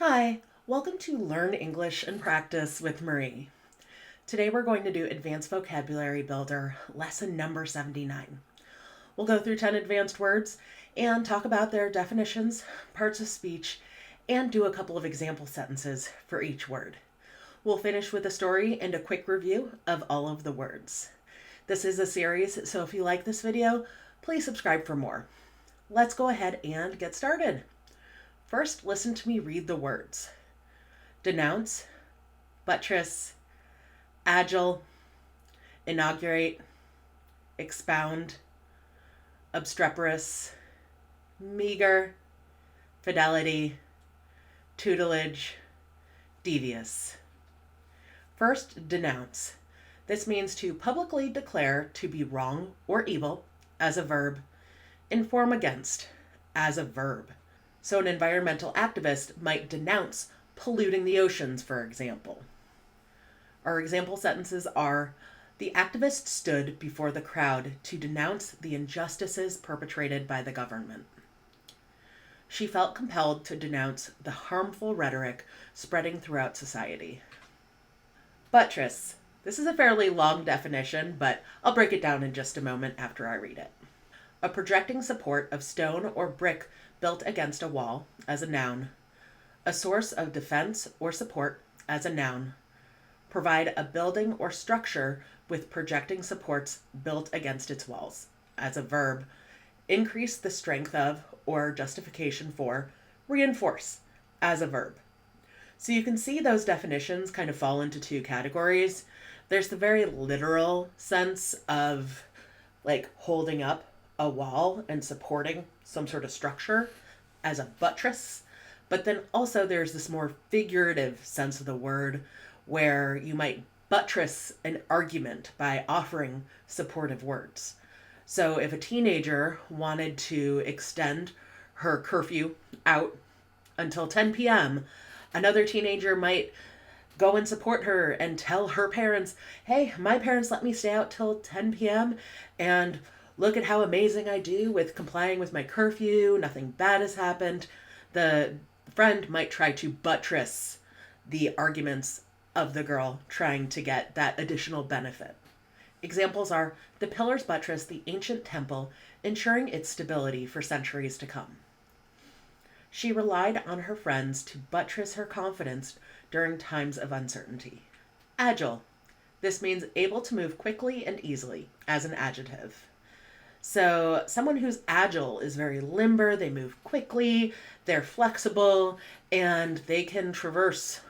Hi, welcome to Learn English and Practice with Marie. Today we're going to do Advanced Vocabulary Builder, lesson number 79. We'll go through 10 advanced words and talk about their definitions, parts of speech, and do a couple of example sentences for each word. We'll finish with a story and a quick review of all of the words. This is a series, so if you like this video, please subscribe for more. Let's go ahead and get started. First, listen to me read the words. Denounce, Buttress, Agile, Inaugurate, Expound, Obstreperous, Meager, Fidelity, Tutelage, Devious. First, denounce. This means to publicly declare to be wrong or evil as a verb. Inform against as a verb. So an environmental activist might denounce polluting the oceans, for example. Our example sentences are, the activist stood before the crowd to denounce the injustices perpetrated by the government. She felt compelled to denounce the harmful rhetoric spreading throughout society. Buttress. This is a fairly long definition, but I'll break it down in just a moment after I read it. A projecting support of stone or brick built against a wall as a noun. A source of defense or support as a noun. Provide a building or structure with projecting supports built against its walls as a verb. Increase the strength of or justification for. Reinforce as a verb. So you can see those definitions kind of fall into two categories. There's the very literal sense of like holding up a wall and supporting some sort of structure as a buttress. But then also there's this more figurative sense of the word where you might buttress an argument by offering supportive words. So if a teenager wanted to extend her curfew out until 10 p.m., another teenager might go and support her and tell her parents, hey, my parents let me stay out till 10 p.m. and look at how amazing I do with complying with my curfew. Nothing bad has happened. The friend might try to buttress the arguments of the girl trying to get that additional benefit. Examples are, the pillars buttress the ancient temple, ensuring its stability for centuries to come. She relied on her friends to buttress her confidence during times of uncertainty. Agile. This means able to move quickly and easily as an adjective. So someone who's agile is very limber, they move quickly, they're flexible, and they can traverse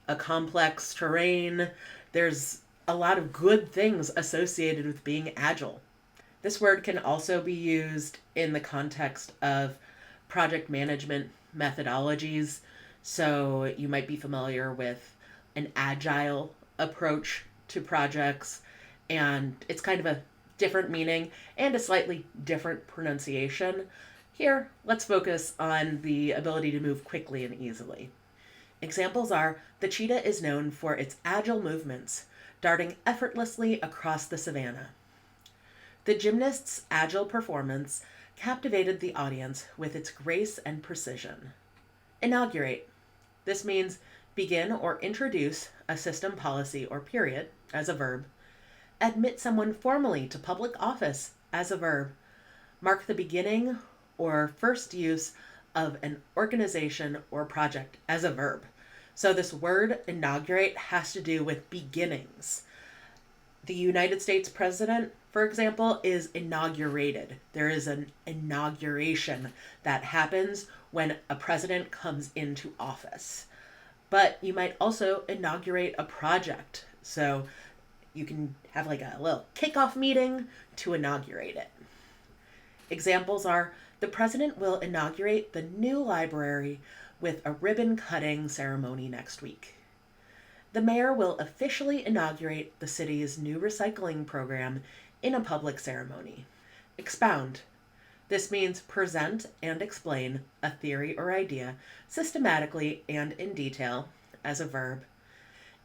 a complex terrain. There's a lot of good things associated with being agile. This word can also be used in the context of project management methodologies. So you might be familiar with an agile approach to projects, and it's kind of a different meaning and a slightly different pronunciation. Here, let's focus on the ability to move quickly and easily. Examples are, the cheetah is known for its agile movements, darting effortlessly across the savannah. The gymnast's agile performance captivated the audience with its grace and precision. Inaugurate. This means begin or introduce a system, policy, or period as a verb. Admit someone formally to public office as a verb. Mark the beginning or first use of an organization or project as a verb. So this word inaugurate has to do with beginnings. The United States president, for example, is inaugurated. There is an inauguration that happens when a president comes into office. But you might also inaugurate a project. So you can have like a little kickoff meeting to inaugurate it. Examples are, the president will inaugurate the new library with a ribbon cutting ceremony next week. The mayor will officially inaugurate the city's new recycling program in a public ceremony. Expound. This means present and explain a theory or idea systematically and in detail as a verb.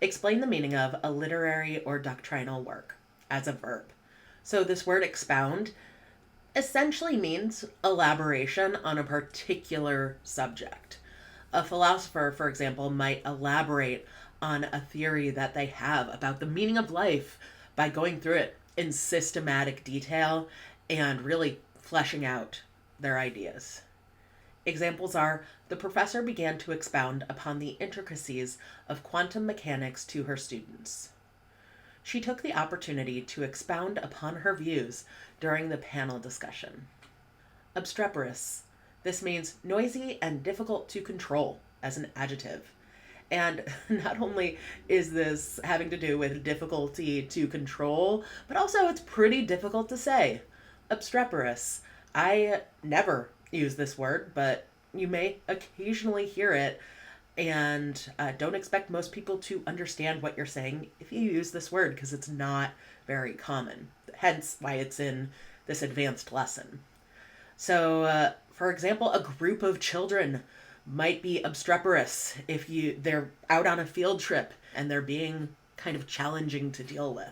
Explain the meaning of a literary or doctrinal work as a verb. So this word expound essentially means elaboration on a particular subject. A philosopher, for example, might elaborate on a theory that they have about the meaning of life by going through it in systematic detail and really fleshing out their ideas. Examples are the professor began to expound upon the intricacies of quantum mechanics to her students. She took the opportunity to expound upon her views during the panel discussion. Obstreperous. This means noisy and difficult to control as an adjective. And not only is this having to do with difficulty to control, but also it's pretty difficult to say. Obstreperous. I never use this word, but you may occasionally hear it, and don't expect most people to understand what you're saying if you use this word because it's not very common. Hence why it's in this advanced lesson. So, for example, a group of children might be obstreperous if they're out on a field trip and they're being kind of challenging to deal with.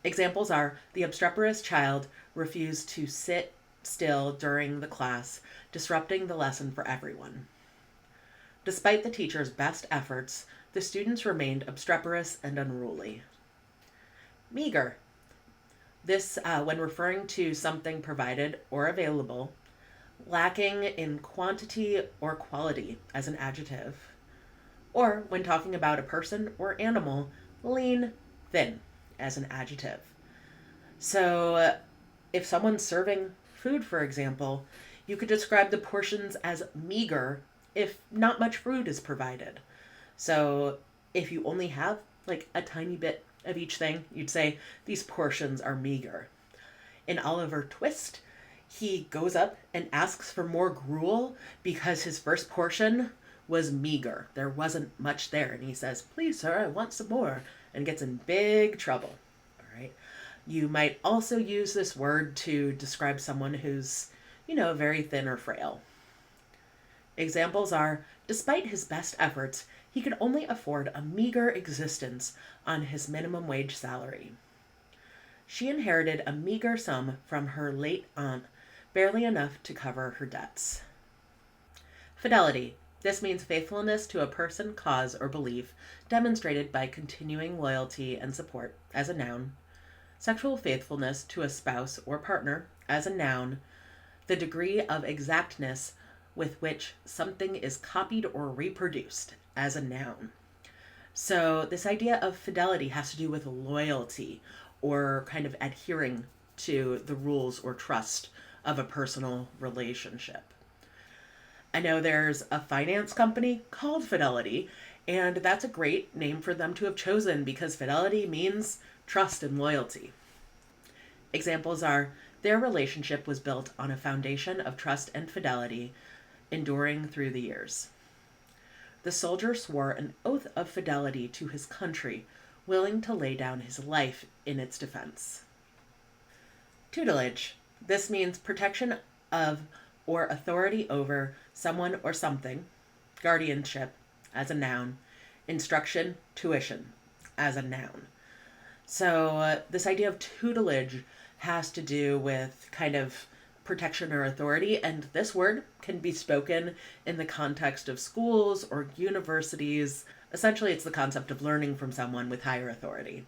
Examples are the obstreperous child refused to sit still during the class, disrupting the lesson for everyone. Despite the teacher's best efforts, the students remained obstreperous and unruly. Meager. This, when referring to something provided or available, lacking in quantity or quality as an adjective. Or when talking about a person or animal, lean, thin as an adjective. So if someone's serving food, for example, you could describe the portions as meager if not much food is provided. So if you only have like a tiny bit of each thing, you'd say these portions are meager. In Oliver Twist, he goes up and asks for more gruel because his first portion was meager. There wasn't much there. And he says, "Please, sir, I want some more," and gets in big trouble. All right. You might also use this word to describe someone who's, very thin or frail. Examples are, despite his best efforts, he could only afford a meager existence on his minimum wage salary. She inherited a meager sum from her late aunt, barely enough to cover her debts. Fidelity. This means faithfulness to a person, cause, or belief, demonstrated by continuing loyalty and support, as a noun. Sexual faithfulness to a spouse or partner, as a noun. The degree of exactness with which something is copied or reproduced, as a noun. So this idea of fidelity has to do with loyalty or kind of adhering to the rules or trust of a personal relationship. I know there's a finance company called Fidelity, and that's a great name for them to have chosen because fidelity means trust and loyalty. Examples are, their relationship was built on a foundation of trust and fidelity, enduring through the years. The soldier swore an oath of fidelity to his country, willing to lay down his life in its defense. Tutelage. This means protection of or authority over someone or something, guardianship as a noun, instruction, tuition as a noun. So this idea of tutelage has to do with kind of protection or authority, and this word can be spoken in the context of schools or universities. Essentially, it's the concept of learning from someone with higher authority.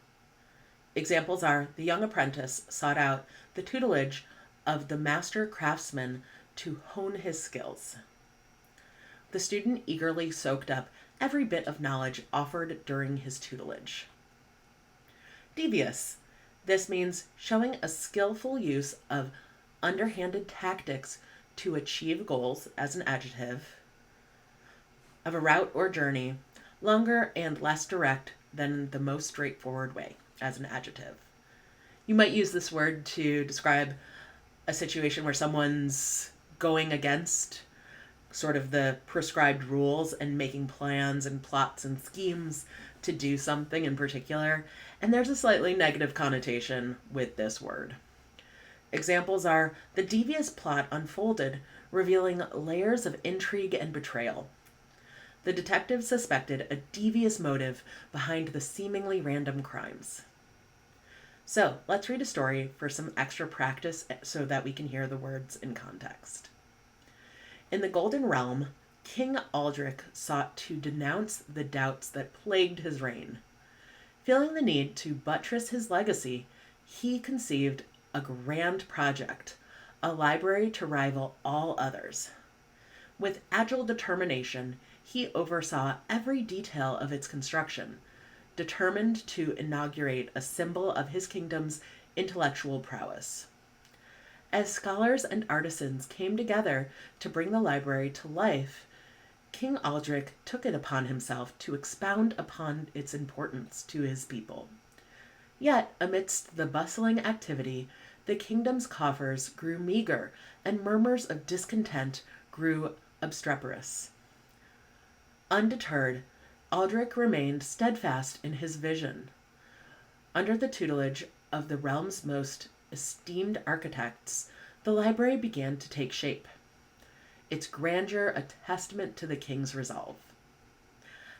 Examples are, the young apprentice sought out the tutelage of the master craftsman to hone his skills. The student eagerly soaked up every bit of knowledge offered during his tutelage. Devious. This means showing a skillful use of underhanded tactics to achieve goals, as an adjective, of a route or journey, longer and less direct than the most straightforward way, as an adjective. You might use this word to describe a situation where someone's going against sort of the prescribed rules and making plans and plots and schemes to do something in particular, and there's a slightly negative connotation with this word. Examples are, the devious plot unfolded, revealing layers of intrigue and betrayal. The detective suspected a devious motive behind the seemingly random crimes. So let's read a story for some extra practice so that we can hear the words in context. In the Golden Realm, King Aldrich sought to denounce the doubts that plagued his reign. Feeling the need to buttress his legacy, he conceived a grand project, a library to rival all others. With agile determination, he oversaw every detail of its construction, determined to inaugurate a symbol of his kingdom's intellectual prowess. As scholars and artisans came together to bring the library to life, King Aldrich took it upon himself to expound upon its importance to his people. Yet, amidst the bustling activity, the kingdom's coffers grew meager, and murmurs of discontent grew obstreperous. Undeterred, Aldrich remained steadfast in his vision. Under the tutelage of the realm's most esteemed architects, the library began to take shape, its grandeur a testament to the king's resolve.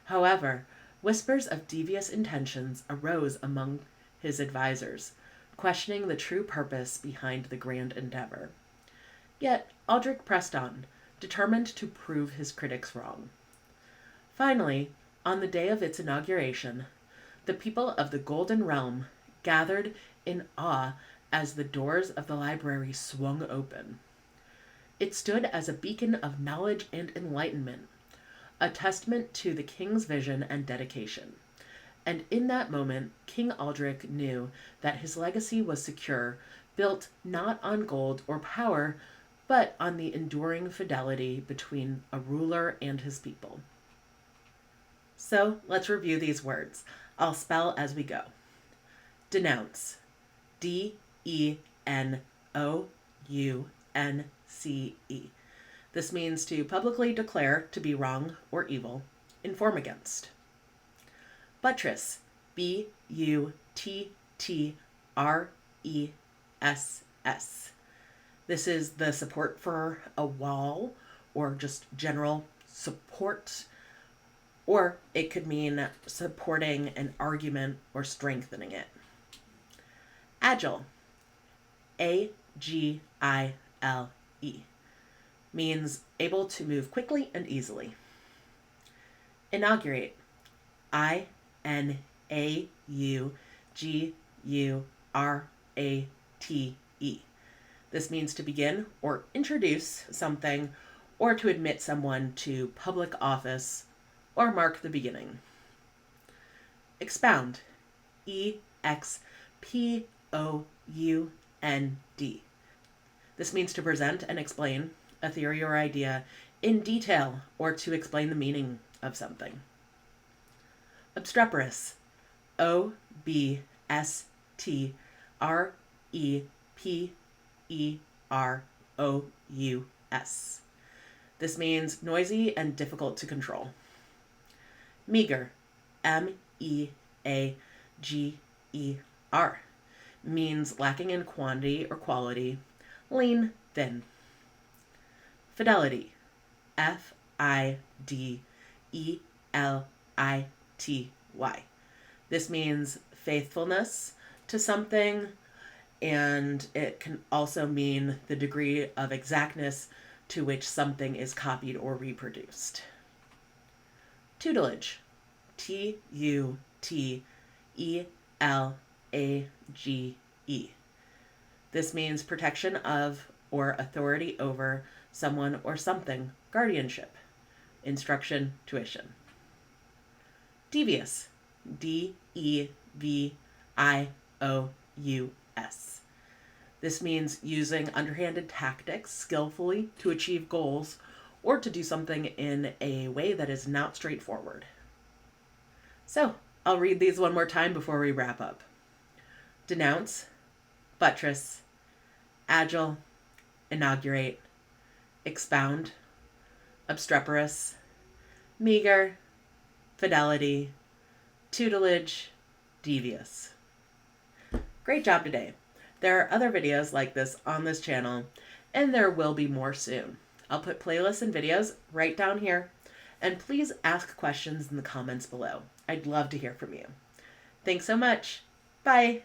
However, whispers of devious intentions arose among his advisors, questioning the true purpose behind the grand endeavor. Yet Aldrich pressed on, determined to prove his critics wrong. Finally, on the day of its inauguration, the people of the Golden Realm gathered in awe as the doors of the library swung open. It stood as a beacon of knowledge and enlightenment, a testament to the king's vision and dedication. And in that moment, King Aldrich knew that his legacy was secure, built not on gold or power, but on the enduring fidelity between a ruler and his people. So let's review these words. I'll spell as we go. Denounce. D-E-N-O-U-N-C-E. This means to publicly declare to be wrong or evil, inform against. Buttress. B-U-T-T-R-E-S-S. This is the support for a wall or just general support, or it could mean supporting an argument or strengthening it. Agile. A-G-I-L-E. Means able to move quickly and easily. Inaugurate. I-N-A-U-G-U-R-A-T-E. This means to begin or introduce something, or to admit someone to public office, or mark the beginning. Expound. E-X-P-O-U-N-D. This means to present and explain a theory or idea in detail, or to explain the meaning of something. Obstreperous. O-B-S-T-R-E-P-E-R-O-U-S. This means noisy and difficult to control. Meager. M-E-A-G-E-R. Means lacking in quantity or quality, lean, thin. Fidelity. F-I-D-E-L-I-T-Y. This means faithfulness to something, and it can also mean the degree of exactness to which something is copied or reproduced. Tutelage. T-U-T-E-L-A-G-E. This means protection of or authority over someone or something, guardianship, instruction, tuition. Devious. D-E-V-I-O-U-S. This means using underhanded tactics skillfully to achieve goals, or to do something in a way that is not straightforward. So, I'll read these one more time before we wrap up. Denounce. Buttress. Agile. Inaugurate. Expound. Obstreperous. Meager. Fidelity. Tutelage. Devious. Great job today. There are other videos like this on this channel, and there will be more soon. I'll put playlists and videos right down here, and please ask questions in the comments below. I'd love to hear from you. Thanks so much. Bye.